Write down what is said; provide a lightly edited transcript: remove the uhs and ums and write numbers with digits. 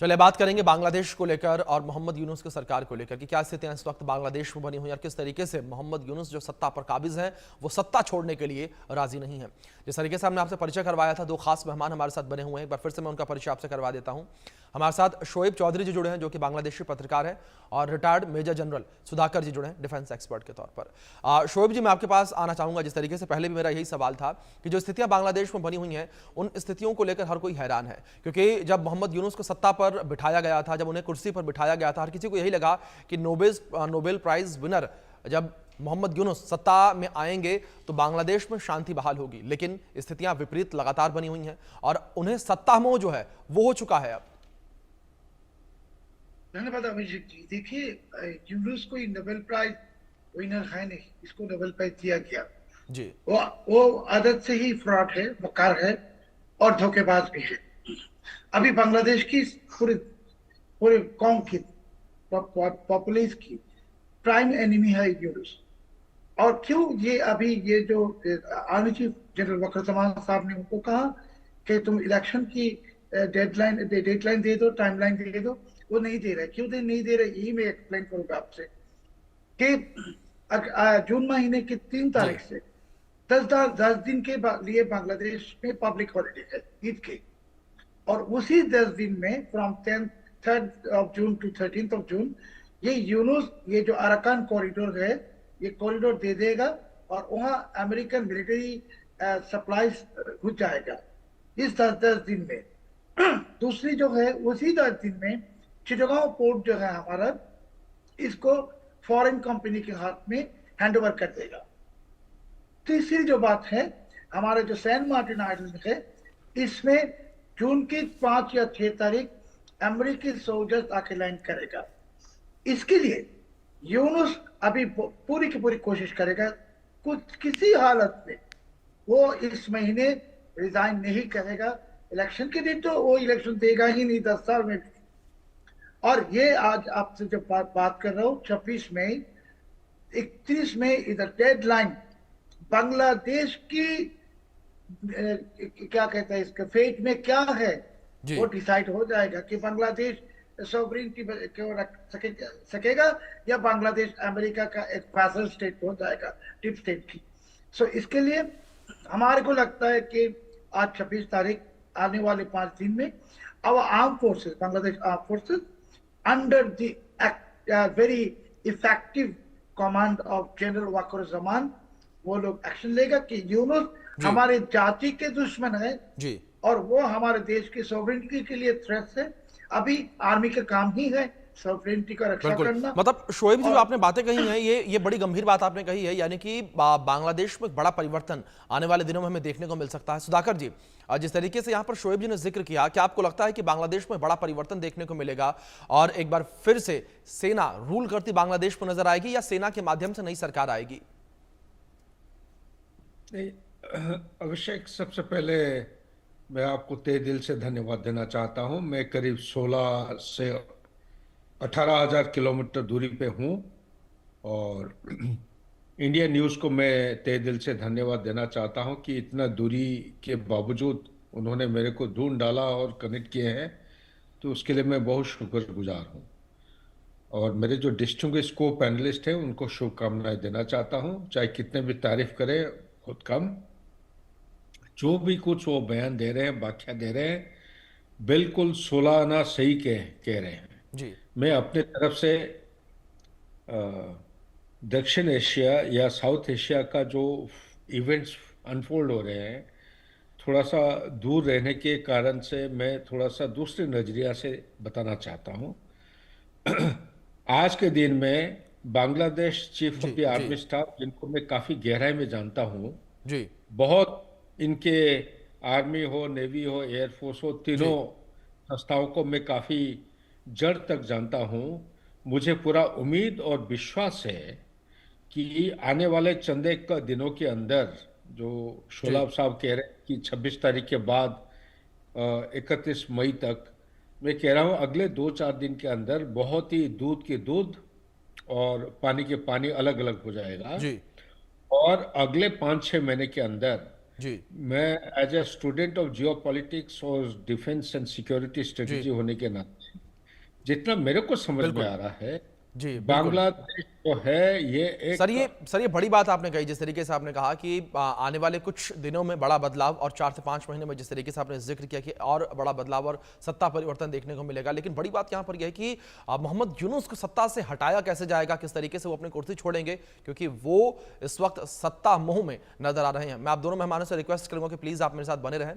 चलिए बात करेंगे बांग्लादेश को लेकर और मोहम्मद यूनुस की सरकार को लेकर कि क्या स्थितियां इस वक्त बांग्लादेश में बनी हुई और किस तरीके से मोहम्मद यूनुस जो सत्ता पर काबिज हैं वो सत्ता छोड़ने के लिए राजी नहीं है। जिस तरीके से हमने आपसे परिचय करवाया था, दो खास मेहमान हमारे साथ बने हुए हैं। एक बार फिर से मैं उनका परिचय आपसे करवा देता हूं। हमारे साथ शोएब चौधरी जी जुड़े हैं जो कि बांग्लादेशी पत्रकार हैं, और रिटायर्ड मेजर जनरल सुधाकर जी जुड़े हैं डिफेंस एक्सपर्ट के तौर पर। शोएब जी, मैं आपके पास आना चाहूंगा। जिस तरीके से पहले भी मेरा यही सवाल था कि जो स्थितियां बांग्लादेश में बनी हुई हैं उन स्थितियों को लेकर हर कोई हैरान है, क्योंकि जब मोहम्मद यूनुस को सत्ता पर बिठाया गया था, जब उन्हें कुर्सी पर बिठाया गया था, हर किसी को यही लगा कि नोबेल प्राइज विनर जब मोहम्मद यूनुस सत्ता में आएंगे तो बांग्लादेश में शांति बहाल होगी। लेकिन स्थितियां विपरीत लगातार बनी हुई हैं और उन्हें सत्ता मोह जो है वो हो चुका है अब। धन्यवाद अभिषेक जी। देखिए, यूनुस कोई नोबेल प्राइज विनर है नहीं, इसको नोबेल प्राइज दिया गया जी। वो आदत से ही फ्रॉड है, मक्कार है और धोखेबाज भी है। अभी बांग्लादेश की पूरे पूरे कौम की पॉपुलेशन की प्राइम एनिमी है यूनुस। और क्यों ये अभी ये जो आर्मी चीफ जनरल वकरुज्जमान साहब ने उनको कहा कि तुम इलेक्शन की डेडलाइन दे दो, टाइमलाइन दे दो, वो नहीं दे रहे। क्यों नहीं दे रहे, यही मैं एक्सप्लेन करूंगा आपसे कि जून महीने की 3 तारीख से 10 दिन के लिए बांग्लादेश में पब्लिक हॉलिडे है, ईद के। और उसी 10 दिन में from 3rd of June to 13th of June ये यूनुस, ये जो अराकान कॉरिडोर है, ये कॉरिडोर दे देगा और वहां अमेरिकन मिलिट्री सप्लाईज घुस जाएगा इस 10 दिन में। दूसरी जो है, उसी 10 दिन में चिटगांव पोर्ट जो है हमारा, इसको फॉरेन कंपनी के हाथ में हैंड ओवर कर देगा। तीसरी जो बात है, हमारे जो सैन मार्टिन आइलैंड है, इसमें जून की 5 या 6 तारीख अमेरिकी सोल्जर्स आके लैंड करेगा। इसके लिए यूनुस अभी पूरी की पूरी कोशिश करेगा, कुछ किसी हालत में वो इस महीने रिजाइन नहीं करेगा। इलेक्शन के दिन तो वो इलेक्शन देगा ही नहीं 10 साल में भी। और ये आज आपसे जो बात कर रहा हूँ, 26 मई 31 मई इधर डेडलाइन बांग्लादेश की क्या कहते हैं इसका फेट में क्या है वो डिसाइड हो जाएगा कि बांग्लादेश सॉवरेनिटी को रख सकेगा या बांग्लादेश अमेरिका का एक वैसल स्टेट हो जाएगा, टिप स्टेट की। सो इसके लिए हमारे को लगता है कि आज 26 तारीख, आने वाले 5 दिन में our armed forces, Bangladesh armed forces, under the very effective command of General Waqar-e-Zaman, वो लोग एक्शन लेगा कि यूनुस हमारे जाति के दुश्मन है जी, और वो हमारे देश की सॉवरेनिटी के लिए थ्रेट है। अभी आर्मी का काम ही है सॉवरेनिटी का रक्षा करना। मतलब शोएब जी, जो आपने बातें कही हैं ये बड़ी गंभीर बात आपने कही है, यानी कि बांग्लादेश में बड़ा परिवर्तन आने वाले दिनों में हमें देखने को मिल सकता है। सुधाकर जी, जिस तरीके से यहाँ पर शोएब जी ने जिक्र किया, क्या आपको लगता है कि बांग्लादेश में बड़ा परिवर्तन देखने को मिलेगा और एक बार फिर से सेना रूल करती बांग्लादेश को नजर आएगी या सेना के माध्यम से नई सरकार आएगी? अभिषेक, सबसे पहले मैं आपको तहे दिल से धन्यवाद देना चाहता हूं। मैं करीब 16 से 18,000 किलोमीटर दूरी पे हूं और इंडिया न्यूज़ को मैं तहे दिल से धन्यवाद देना चाहता हूं कि इतना दूरी के बावजूद उन्होंने मेरे को ढूंढ डाला और कनेक्ट किए हैं, तो उसके लिए मैं बहुत शुक्रगुजार हूं। और मेरे जो डिस्टिंग्विश्ड को पैनलिस्ट हैं उनको शुभकामनाएं देना चाहता हूं। चाहे कितने भी तारीफ करें बहुत कम, जो भी कुछ वो बयान दे रहे हैं, व्याख्या दे रहे हैं, बिल्कुल 16 आना सही कह रहे हैं जी। मैं अपने तरफ से दक्षिण एशिया या साउथ एशिया का जो इवेंट्स अनफोल्ड हो रहे हैं, थोड़ा सा दूर रहने के कारण से मैं थोड़ा सा दूसरे नज़रिया से बताना चाहता हूँ। आज के दिन में Bangladesh chief of the army staff, जिनको मैं काफ़ी गहराई में जानता हूँ जी, बहुत इनके आर्मी हो, नेवी हो, एयरफोर्स हो, तीनों संस्थाओं को मैं काफ़ी जड़ तक जानता हूँ। मुझे पूरा उम्मीद और विश्वास है कि आने वाले चंद एक दिनों के अंदर, जो शोलाब साहब कह रहे हैं कि 26 तारीख के बाद 31 मई तक, मैं कह रहा हूँ अगले 2-4 दिन के अंदर बहुत ही दूध के दूध और पानी के पानी अलग अलग हो जाएगा जी। और अगले 5-6 महीने के अंदर जी मैं as a student of geopolitics और डिफेंस एंड सिक्योरिटी जी स्ट्रेटेजी होने के नाते जितना मेरे को समझ में बिल्कुल आ रहा है, जी बिल्कुल बांग्लादेश जो है ये एक सर ये बड़ी बात आपने कही, जिस तरीके से आपने कहा कि आने वाले कुछ दिनों में बड़ा बदलाव, और 4 से 5 महीने में जिस तरीके से आपने जिक्र किया कि और बड़ा बदलाव और सत्ता परिवर्तन देखने को मिलेगा। लेकिन बड़ी बात यहाँ पर यह है कि मोहम्मद यूनुस को सत्ता से हटाया कैसे जाएगा, किस तरीके से वो अपनी कुर्सी छोड़ेंगे, क्योंकि वो इस वक्त सत्ता मोह में नजर आ रहे हैं। मैं आप दोनों मेहमानों से रिक्वेस्ट करूंगा कि प्लीज आप मेरे साथ बने रहें।